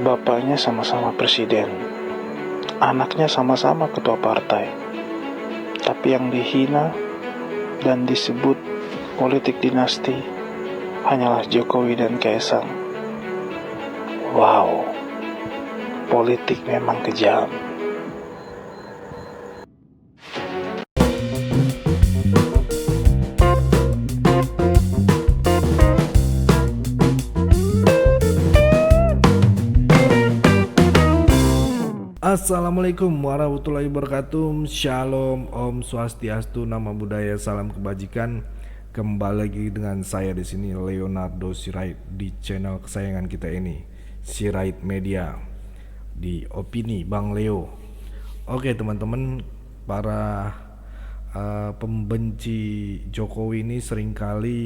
Bapaknya sama-sama presiden, anaknya sama-sama ketua partai, tapi yang dihina dan disebut politik dinasti hanyalah Jokowi dan Kaisang. Wow, politik memang kejam. Assalamualaikum warahmatullahi wabarakatuh. Shalom, Om Swastiastu, Namo Buddhaya, salam kebajikan. Kembali lagi dengan saya di sini Leonardo Sirait di channel kesayangan kita ini, Sirait Media, di Opini Bang Leo. Oke teman-teman, para pembenci Jokowi ini seringkali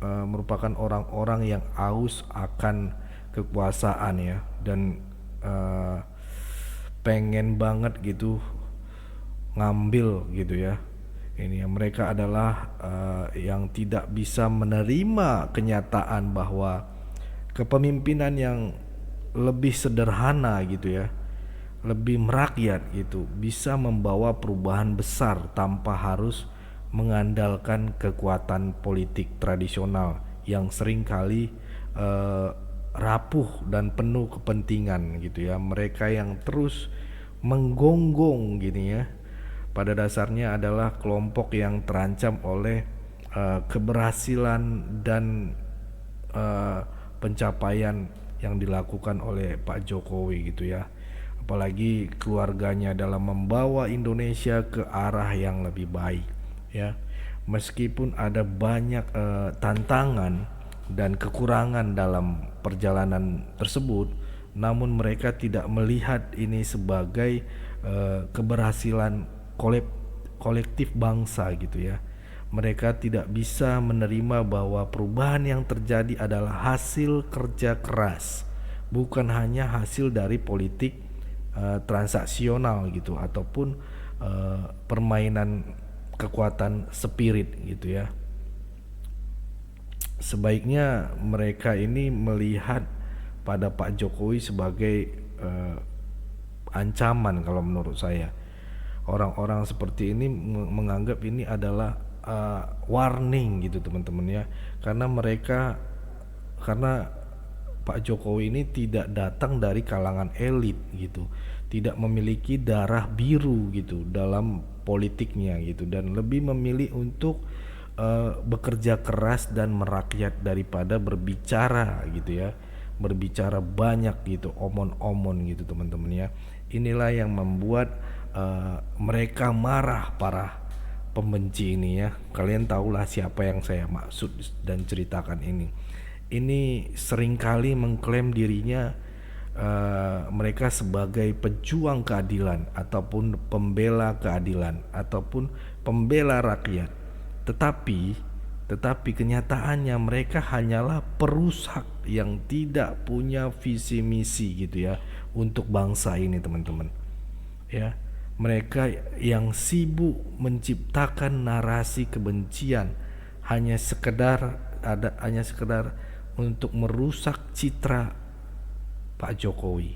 merupakan orang-orang yang aus akan kekuasaan ya, dan pengen banget gitu ngambil gitu ya. Ini mereka adalah yang tidak bisa menerima kenyataan bahwa kepemimpinan yang lebih sederhana gitu ya, lebih merakyat gitu, bisa membawa perubahan besar tanpa harus mengandalkan kekuatan politik tradisional yang seringkali rapuh dan penuh kepentingan gitu ya. Mereka yang terus menggonggong gini ya, pada dasarnya adalah kelompok yang terancam oleh keberhasilan dan pencapaian yang dilakukan oleh Pak Jokowi gitu ya. Apalagi keluarganya dalam membawa Indonesia ke arah yang lebih baik ya. Meskipun ada banyak tantangan dan kekurangan dalam perjalanan tersebut, namun mereka tidak melihat ini sebagai keberhasilan kolektif bangsa gitu ya. Mereka tidak bisa menerima bahwa perubahan yang terjadi adalah hasil kerja keras, bukan hanya hasil dari politik transaksional gitu, ataupun permainan kekuatan spirit gitu ya. Sebaiknya mereka ini melihat pada Pak Jokowi sebagai ancaman kalau menurut saya. Orang-orang seperti ini menganggap ini adalah warning gitu teman-teman ya. Karena Pak Jokowi ini tidak datang dari kalangan elit gitu, tidak memiliki darah biru gitu dalam politiknya gitu, dan lebih memilih untuk bekerja keras dan merakyat daripada berbicara gitu ya, berbicara banyak gitu, omon-omon gitu teman-teman ya. Inilah yang membuat mereka marah, para pembenci ini ya. Kalian tahulah siapa yang saya maksud dan ceritakan ini. Ini seringkali mengklaim dirinya mereka sebagai pejuang keadilan, ataupun pembela keadilan, ataupun pembela rakyat. Tetapi kenyataannya mereka hanyalah perusak yang tidak punya visi misi gitu ya untuk bangsa ini teman-teman ya. Mereka yang sibuk menciptakan narasi kebencian hanya sekedar untuk merusak citra Pak Jokowi.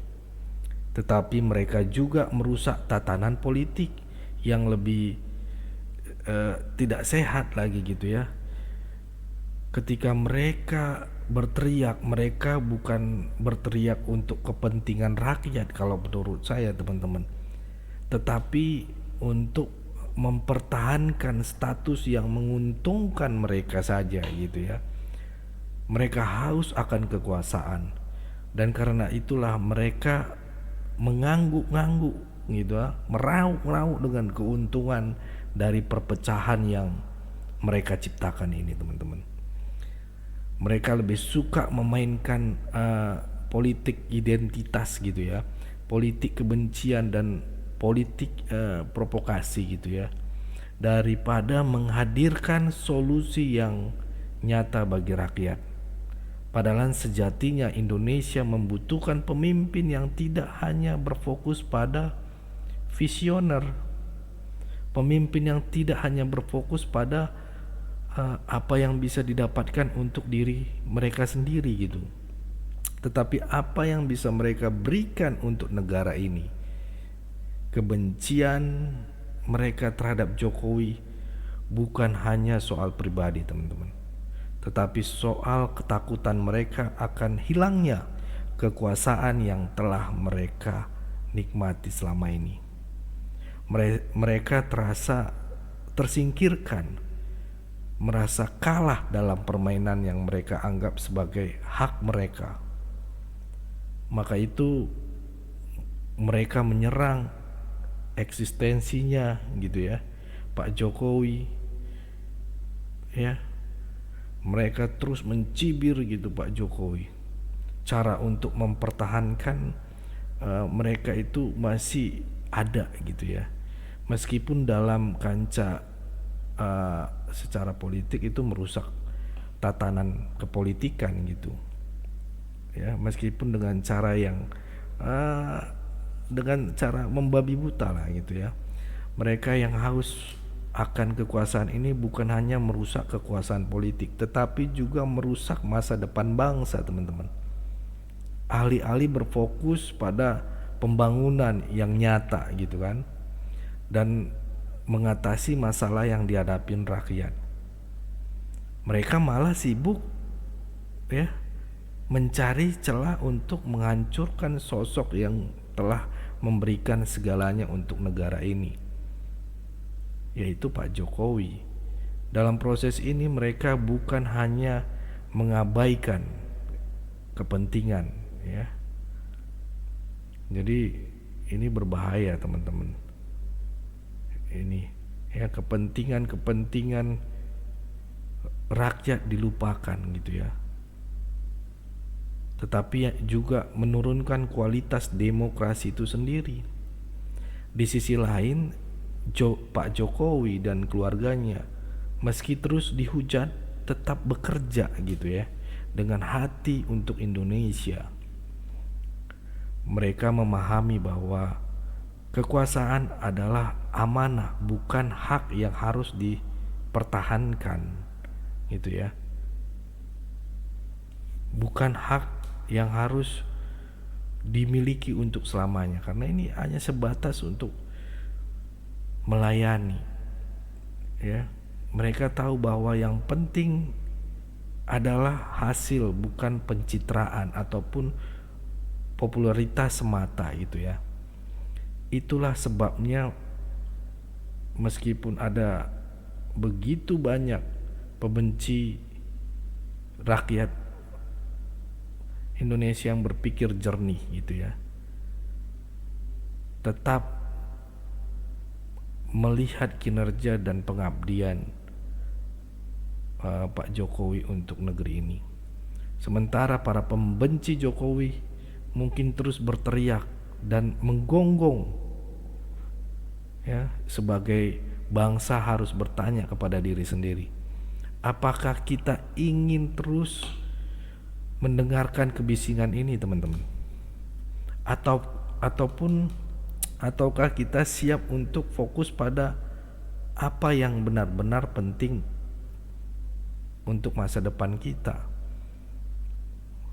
Tetapi mereka juga merusak tatanan politik yang lebih tidak sehat lagi gitu ya. Ketika mereka berteriak, mereka bukan berteriak untuk kepentingan rakyat kalau menurut saya teman-teman, tetapi untuk mempertahankan status yang menguntungkan mereka saja gitu ya. Mereka haus akan kekuasaan, dan karena itulah mereka mengangguk-ngangguk gitu ya, merauk-rauk dengan keuntungan dari perpecahan yang mereka ciptakan ini teman-teman. Mereka lebih suka memainkan politik identitas gitu ya, politik kebencian dan politik provokasi gitu ya, daripada menghadirkan solusi yang nyata bagi rakyat. Padahal sejatinya Indonesia membutuhkan pemimpin yang tidak hanya berfokus pada visioner, pemimpin yang tidak hanya berfokus pada apa yang bisa didapatkan untuk diri mereka sendiri gitu. Tetapi apa yang bisa mereka berikan untuk negara ini? Kebencian mereka terhadap Jokowi bukan hanya soal pribadi, teman-teman, tetapi soal ketakutan mereka akan hilangnya kekuasaan yang telah mereka nikmati selama ini. Mereka terasa tersingkirkan, merasa kalah dalam permainan yang mereka anggap sebagai hak mereka. Maka itu mereka menyerang eksistensinya gitu ya, Pak Jokowi ya. Mereka terus mencibir gitu Pak Jokowi. Cara untuk mempertahankan mereka itu masih ada gitu ya. Meskipun dalam kancah secara politik itu merusak tatanan kepolitikan gitu. Ya, meskipun dengan cara yang dengan cara membabi buta lah gitu ya. Mereka yang haus akan kekuasaan ini bukan hanya merusak kekuasaan politik, tetapi juga merusak masa depan bangsa, teman-teman. Alih-alih berfokus pada pembangunan yang nyata gitu kan, dan mengatasi masalah yang dihadapin rakyat, mereka malah sibuk ya mencari celah untuk menghancurkan sosok yang telah memberikan segalanya untuk negara ini, yaitu Pak Jokowi. Dalam proses ini mereka bukan hanya mengabaikan kepentingan ya. Jadi ini berbahaya, teman-teman. Ini ya, kepentingan rakyat dilupakan gitu ya. Tetapi juga menurunkan kualitas demokrasi itu sendiri. Di sisi lain, Pak Jokowi dan keluarganya meski terus dihujat tetap bekerja gitu ya, dengan hati untuk Indonesia. Mereka memahami bahwa kekuasaan adalah amanah, bukan hak yang harus dipertahankan gitu ya. Bukan hak yang harus dimiliki untuk selamanya, karena ini hanya sebatas untuk melayani ya. Mereka tahu bahwa yang penting adalah hasil, bukan pencitraan ataupun popularitas semata gitu ya. Itulah sebabnya meskipun ada begitu banyak pembenci rakyat Indonesia yang berpikir jernih gitu ya, tetap melihat kinerja dan pengabdian Pak Jokowi untuk negeri ini. Sementara para pembenci Jokowi mungkin terus berteriak dan menggonggong ya, sebagai bangsa harus bertanya kepada diri sendiri, apakah kita ingin terus mendengarkan kebisingan ini, teman-teman? Ataukah kita siap untuk fokus pada apa yang benar-benar penting untuk masa depan kita,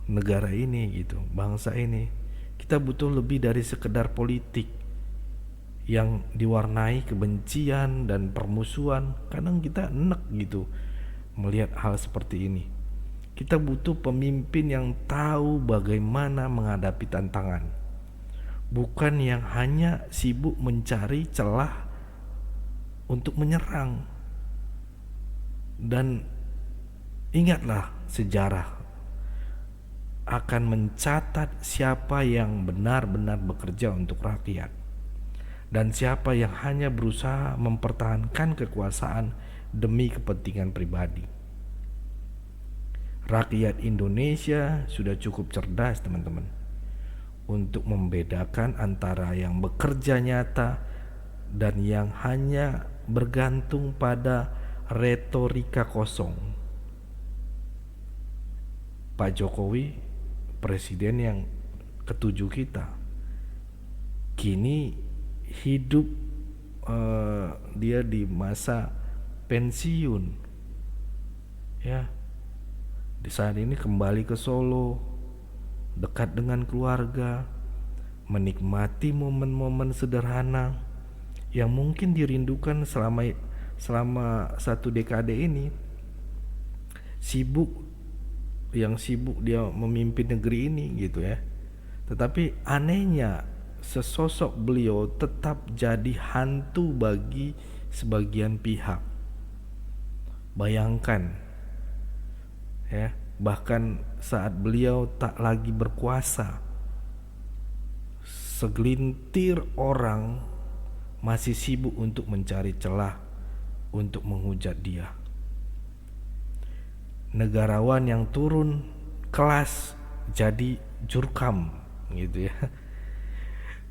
negara ini gitu, bangsa ini. Kita butuh lebih dari sekedar politik yang diwarnai kebencian dan permusuhan. Kadang kita enek gitu melihat hal seperti ini. Kita butuh pemimpin yang tahu bagaimana menghadapi tantangan, bukan yang hanya sibuk mencari celah untuk menyerang. Dan ingatlah, sejarah akan mencatat siapa yang benar-benar bekerja untuk rakyat dan siapa yang hanya berusaha mempertahankan kekuasaan demi kepentingan pribadi. Rakyat Indonesia sudah cukup cerdas, teman-teman, untuk membedakan antara yang bekerja nyata dan yang hanya bergantung pada retorika kosong. Pak Jokowi, presiden yang ketujuh kita, kini hidup dia di masa pensiun ya. Di saat ini kembali ke Solo dekat dengan keluarga, menikmati momen-momen sederhana yang mungkin dirindukan selama satu dekade ini. Sibuk dia memimpin negeri ini gitu ya. Tetapi anehnya sesosok beliau tetap jadi hantu bagi sebagian pihak. Bayangkan ya, bahkan saat beliau tak lagi berkuasa, segelintir orang masih sibuk untuk mencari celah untuk menghujat dia. Negarawan yang turun kelas jadi jurkam gitu ya.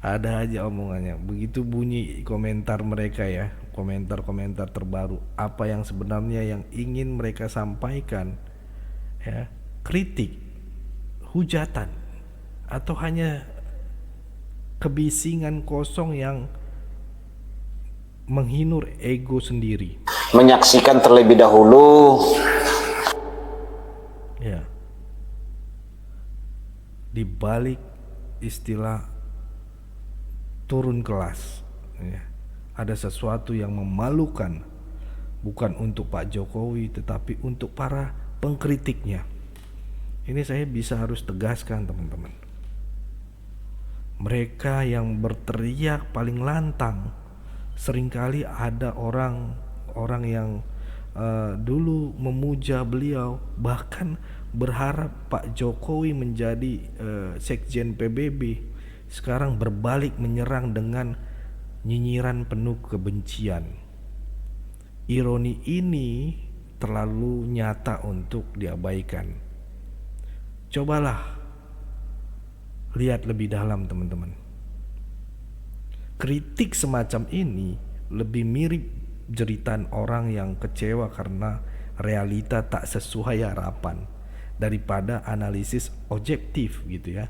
Ada aja omongannya. Begitu bunyi komentar mereka ya, komentar-komentar terbaru, apa yang sebenarnya yang ingin mereka sampaikan ya, kritik, hujatan, atau hanya kebisingan kosong yang menghinur ego sendiri. Menyaksikan terlebih dahulu Ya. Di balik istilah turun kelas ya, ada sesuatu yang memalukan, bukan untuk Pak Jokowi tetapi untuk para pengkritiknya. Ini saya bisa harus tegaskan teman-teman. Mereka yang berteriak paling lantang, seringkali ada orang yang dulu memuja beliau, bahkan berharap Pak Jokowi menjadi sekjen PBB, sekarang berbalik menyerang dengan nyinyiran penuh kebencian. Ironi ini terlalu nyata untuk diabaikan. Cobalah lihat lebih dalam teman-teman. Kritik semacam ini lebih mirip jeritan orang yang kecewa karena realita tak sesuai harapan daripada analisis objektif gitu ya.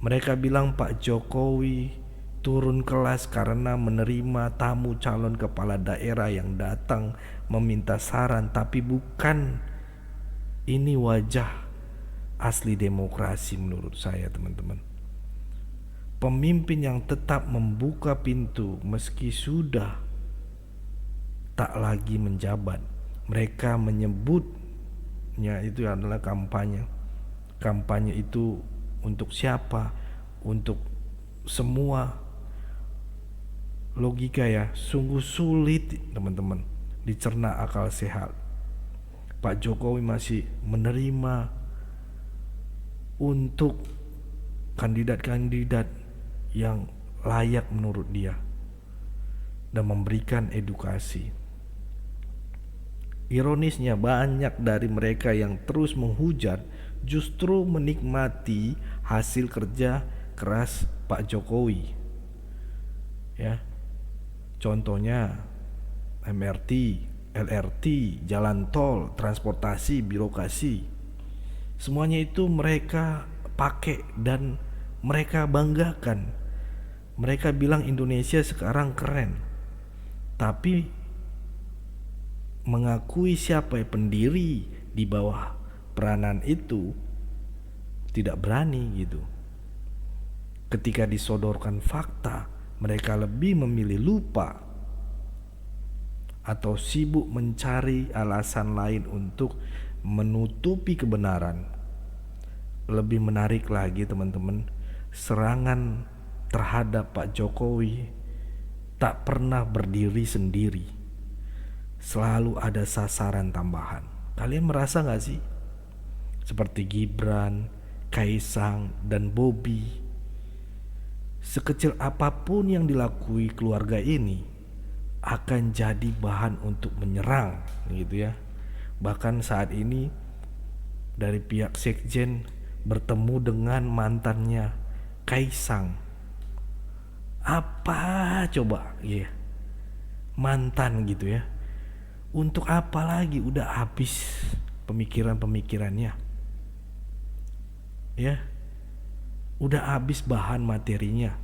Mereka bilang Pak Jokowi turun kelas karena menerima tamu calon kepala daerah yang datang meminta saran, tapi bukan ini wajah asli demokrasi menurut saya teman-teman. Pemimpin yang tetap membuka pintu meski sudah tak lagi menjabat. Mereka menyebutnya itu adalah kampanye. Kampanye itu untuk siapa? Untuk semua. Logika ya, sungguh sulit teman-teman dicerna akal sehat. Pak Jokowi masih menerima untuk kandidat-kandidat yang layak menurut dia dan memberikan edukasi. Ironisnya banyak dari mereka yang terus menghujat justru menikmati hasil kerja keras Pak Jokowi. Ya. Contohnya MRT, LRT, jalan tol, transportasi, birokrasi. Semuanya itu mereka pakai dan mereka banggakan. Mereka bilang Indonesia sekarang keren. Tapi mengakui siapa yang pendiri di bawah peranan itu tidak berani gitu. Ketika disodorkan fakta, mereka lebih memilih lupa atau sibuk mencari alasan lain untuk menutupi kebenaran. Lebih menarik lagi teman-teman, serangan terhadap Pak Jokowi tak pernah berdiri sendiri. Selalu ada sasaran tambahan. Kalian merasa gak sih? Seperti Gibran, Kaisang, dan Bobi. Sekecil apapun yang dilakui keluarga ini akan jadi bahan untuk menyerang gitu ya. Bahkan saat ini dari pihak sekjen bertemu dengan mantannya Kaisang. Apa coba ya? Mantan gitu ya. Untuk apa lagi? Udah habis pemikiran-pemikirannya. Ya. Udah habis bahan materinya.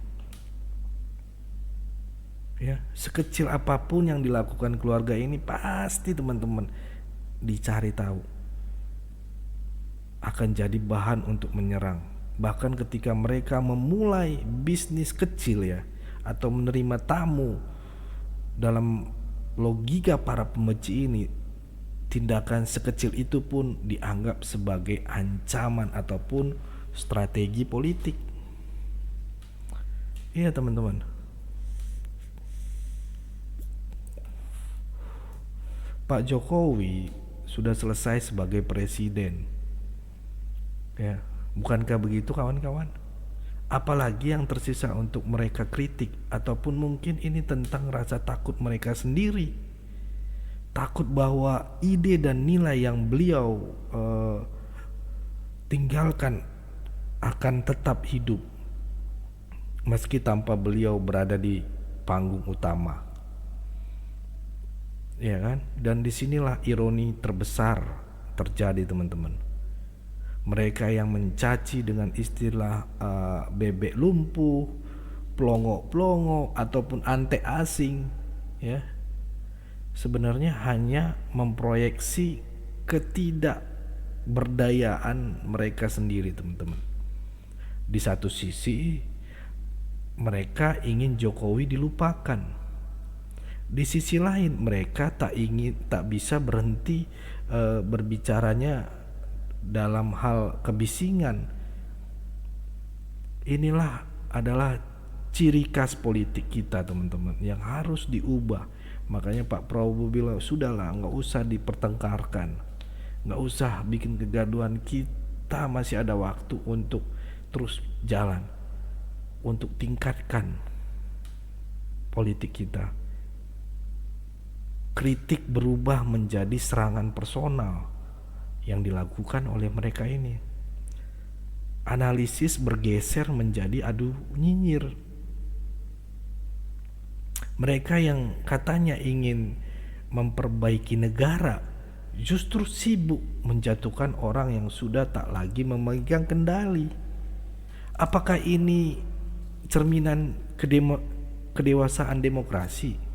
Ya, sekecil apapun yang dilakukan keluarga ini pasti teman-teman dicari tahu. akan jadi bahan untuk menyerang. Bahkan ketika mereka memulai bisnis kecil ya, atau menerima tamu, dalam logika para pembenci ini, tindakan sekecil itu pun dianggap sebagai ancaman ataupun strategi politik. Iya teman-teman. Pak Jokowi sudah selesai sebagai presiden. Ya, bukankah begitu kawan-kawan? Apalagi yang tersisa untuk mereka kritik, ataupun mungkin ini tentang rasa takut mereka sendiri. Takut bahwa ide dan nilai yang beliau tinggalkan akan tetap hidup meski tanpa beliau berada di panggung utama. Ya kan? Dan disinilah ironi terbesar terjadi teman-teman. Mereka yang mencaci dengan istilah bebek lumpuh, pelongo-pelongo ataupun ante asing, ya, sebenarnya hanya memproyeksi ketidakberdayaan mereka sendiri teman-teman. Di satu sisi mereka ingin Jokowi dilupakan. Di sisi lain mereka tak bisa berhenti berbicaranya dalam hal kebisingan. Inilah adalah ciri khas politik kita teman-teman, yang harus diubah. Makanya Pak Prabowo bilang, sudahlah, nggak usah dipertengkarkan, nggak usah bikin kegaduhan. Kita masih ada waktu untuk terus jalan, untuk tingkatkan politik kita. Kritik berubah menjadi serangan personal yang dilakukan oleh mereka ini. Analisis bergeser menjadi adu nyinyir. Mereka yang katanya ingin memperbaiki negara justru sibuk menjatuhkan orang yang sudah tak lagi memegang kendali. Apakah ini cerminan kedewasaan demokrasi?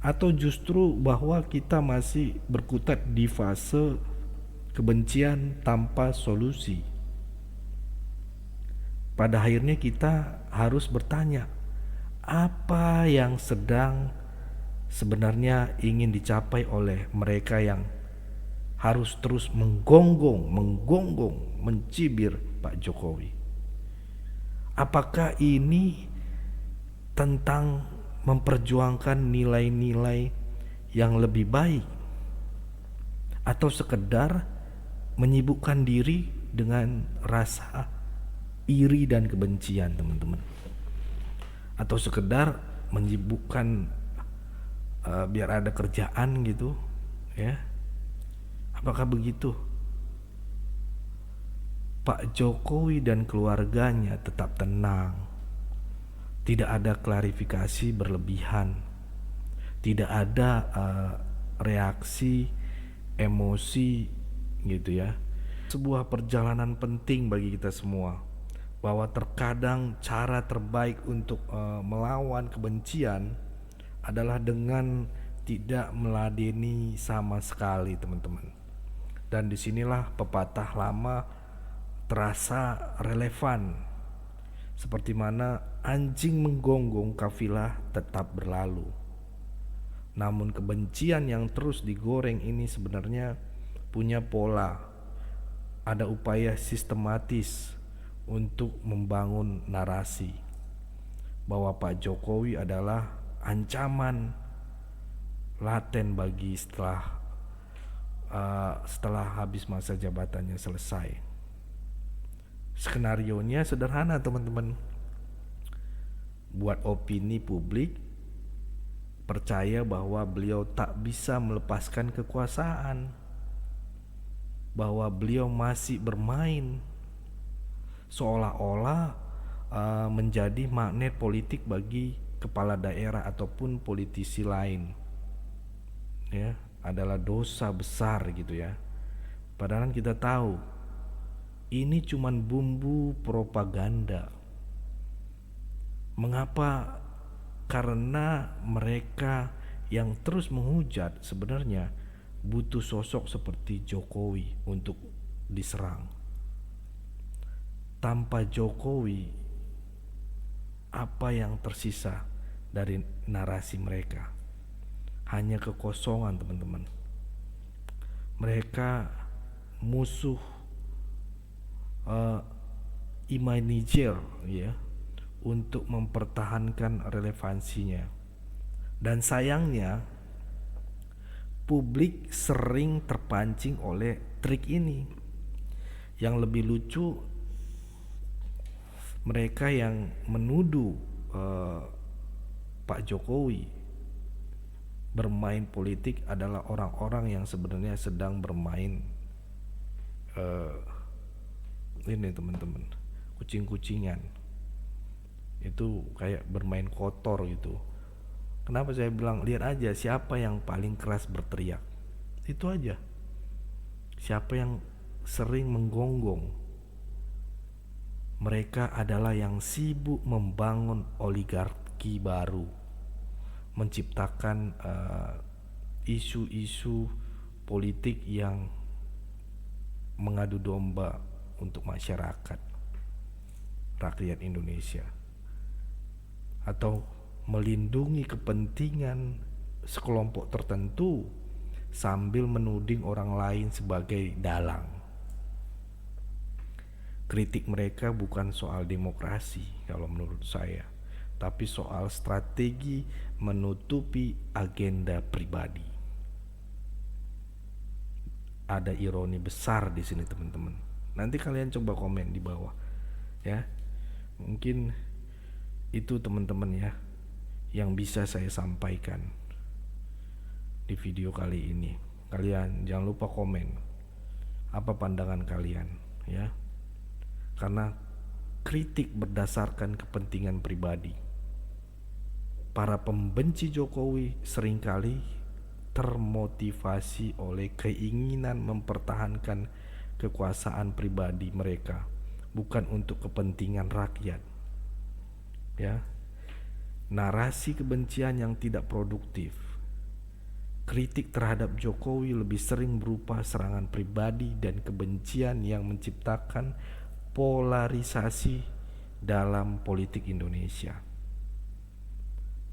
Atau justru bahwa kita masih berkutat di fase kebencian tanpa solusi? Pada akhirnya kita harus bertanya, apa yang sebenarnya ingin dicapai oleh mereka yang harus terus menggonggong, mencibir Pak Jokowi? Apakah ini tentang memperjuangkan nilai-nilai yang lebih baik, atau sekedar menyibukkan diri dengan rasa iri dan kebencian teman-teman, atau sekedar menyibukkan biar ada kerjaan gitu ya? Apakah begitu? Pak Jokowi dan keluarganya tetap tenang. Tidak ada klarifikasi berlebihan, tidak ada reaksi emosi gitu ya. Sebuah perjalanan penting bagi kita semua, bahwa terkadang cara terbaik untuk melawan kebencian adalah dengan tidak meladeni sama sekali teman-teman. Dan disinilah pepatah lama terasa relevan, seperti mana anjing menggonggong, kafilah tetap berlalu. Namun kebencian yang terus digoreng ini sebenarnya punya pola, ada upaya sistematis untuk membangun narasi bahwa Pak Jokowi adalah ancaman laten bagi setelah habis masa jabatannya selesai. Skenarionya sederhana teman-teman. Buat opini publik percaya bahwa beliau tak bisa melepaskan kekuasaan, bahwa beliau masih bermain seolah-olah menjadi magnet politik bagi kepala daerah ataupun politisi lain, ya, adalah dosa besar gitu ya. Padahal kita tahu ini cuman bumbu propaganda. Mengapa? Karena mereka yang terus menghujat sebenarnya butuh sosok seperti Jokowi untuk diserang. Tanpa Jokowi, apa yang tersisa dari narasi mereka? Hanya kekosongan, teman-teman. Mereka musuh imajiner, ya, untuk mempertahankan relevansinya. Dan sayangnya publik sering terpancing oleh trik ini. Yang lebih lucu, mereka yang menuduh Pak Jokowi bermain politik adalah orang-orang yang sebenarnya sedang bermain ini, teman-teman, kucing-kucingan. Itu kayak bermain kotor gitu. Kenapa saya bilang lihat aja siapa yang paling keras berteriak. Itu aja. Siapa yang sering menggonggong. Mereka adalah yang sibuk membangun oligarki baru, menciptakan isu-isu politik yang mengadu domba untuk masyarakat, rakyat Indonesia, atau melindungi kepentingan sekelompok tertentu sambil menuding orang lain sebagai dalang. Kritik mereka bukan soal demokrasi kalau menurut saya, tapi soal strategi menutupi agenda pribadi. Ada ironi besar di sini, teman-teman. Nanti kalian coba komen di bawah, ya. Mungkin itu, teman-teman, ya, yang bisa saya sampaikan di video kali ini. Kalian jangan lupa komen apa pandangan kalian, ya. Karena kritik berdasarkan kepentingan pribadi. Para pembenci Jokowi seringkali termotivasi oleh keinginan mempertahankan kekuasaan pribadi mereka, bukan untuk kepentingan rakyat. Ya. Narasi kebencian yang tidak produktif. Kritik terhadap Jokowi lebih sering berupa serangan pribadi dan kebencian yang menciptakan polarisasi dalam politik Indonesia.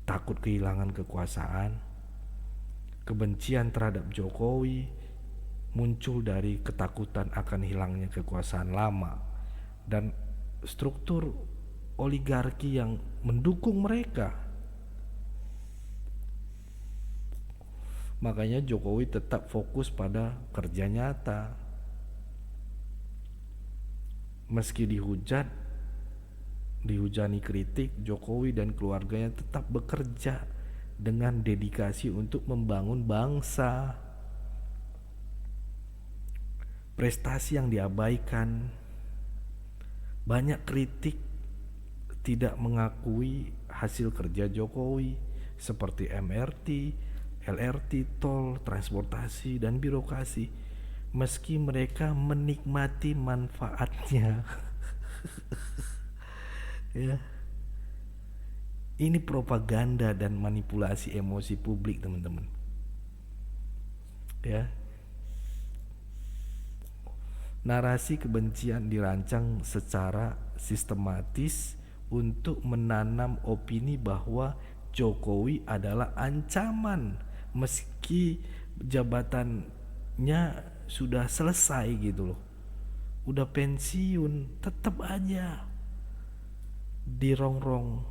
Takut kehilangan kekuasaan, kebencian terhadap Jokowi muncul dari ketakutan akan hilangnya kekuasaan lama dan struktur oligarki yang mendukung mereka. Makanya Jokowi tetap fokus pada kerja nyata. Meski dihujani kritik, Jokowi dan keluarganya tetap bekerja dengan dedikasi untuk membangun bangsa. Prestasi yang diabaikan. Banyak kritik tidak mengakui hasil kerja Jokowi seperti MRT, LRT, tol, transportasi, dan birokrasi. Meski mereka menikmati manfaatnya. Ya. Ini propaganda dan manipulasi emosi publik, teman-teman. Ya. Narasi kebencian dirancang secara sistematis untuk menanam opini bahwa Jokowi adalah ancaman meski jabatannya sudah selesai gitu loh. Udah pensiun, tetap aja dirongrong.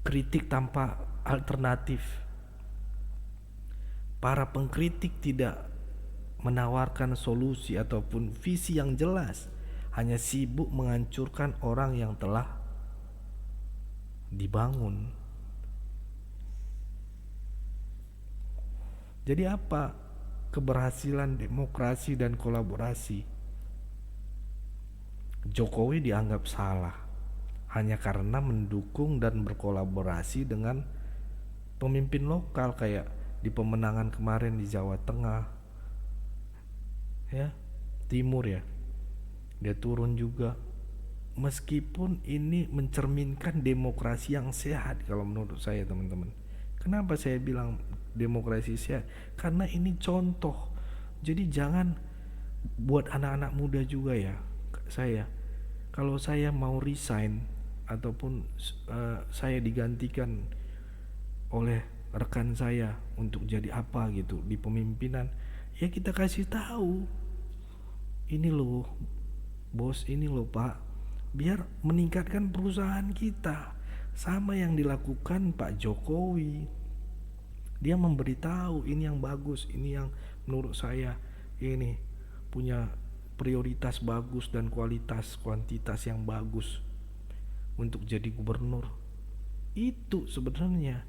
Kritik tanpa alternatif. Para pengkritik tidak menawarkan solusi ataupun visi yang jelas, hanya sibuk menghancurkan orang yang telah dibangun. Jadi apa keberhasilan demokrasi dan kolaborasi? Jokowi dianggap salah hanya karena mendukung dan berkolaborasi dengan pemimpin lokal, kayak di pemenangan kemarin di Jawa Tengah, ya, Timur, ya, dia turun juga. Meskipun ini mencerminkan demokrasi yang sehat kalau menurut saya, teman-teman. Kenapa saya bilang demokrasi sehat, karena ini contoh. Jadi jangan buat anak-anak muda juga ya, saya kalau saya mau resign ataupun saya digantikan oleh rekan saya untuk jadi apa gitu di pemimpinan, ya kita kasih tahu, ini loh bos, ini loh pak, biar meningkatkan perusahaan kita. Sama yang dilakukan Pak Jokowi, dia memberitahu ini yang bagus, ini yang menurut saya ini punya prioritas bagus dan kuantitas yang bagus untuk jadi gubernur. Itu sebenarnya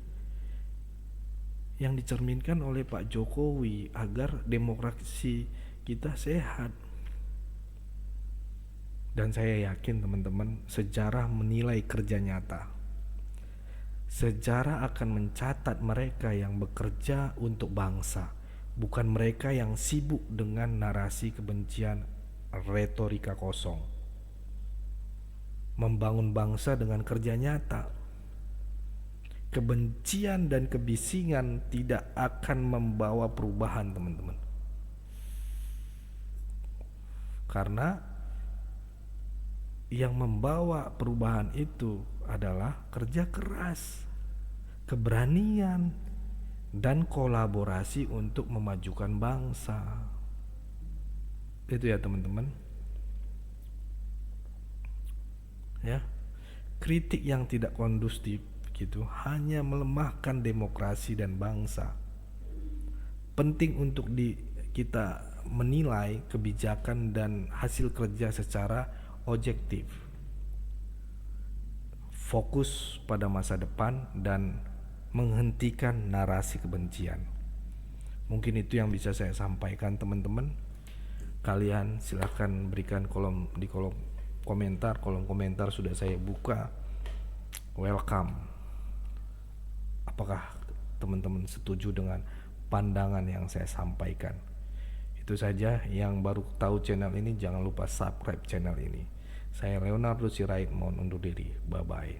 yang dicerminkan oleh Pak Jokowi agar demokrasi kita sehat. Dan saya yakin teman-teman, sejarah menilai kerja nyata. Sejarah akan mencatat mereka yang bekerja untuk bangsa, bukan mereka yang sibuk dengan narasi kebencian, retorika kosong. Membangun bangsa dengan kerja nyata. Kebencian dan kebisingan tidak akan membawa perubahan, teman-teman. Karena yang membawa perubahan itu adalah kerja keras, keberanian, dan kolaborasi untuk memajukan bangsa. Itu ya teman-teman. Ya, kritik yang tidak kondusif gitu hanya melemahkan demokrasi dan bangsa. Penting untuk kita menilai kebijakan dan hasil kerja secara objektif, fokus pada masa depan dan menghentikan narasi kebencian. Mungkin itu yang bisa saya sampaikan teman-teman. Kalian silahkan berikan kolom komentar sudah saya buka. Welcome. Apakah teman-teman setuju dengan pandangan yang saya sampaikan? Itu saja. Yang baru tahu channel ini jangan lupa subscribe channel ini. Saya Leonardo Sirait mohon undur diri. Bye bye.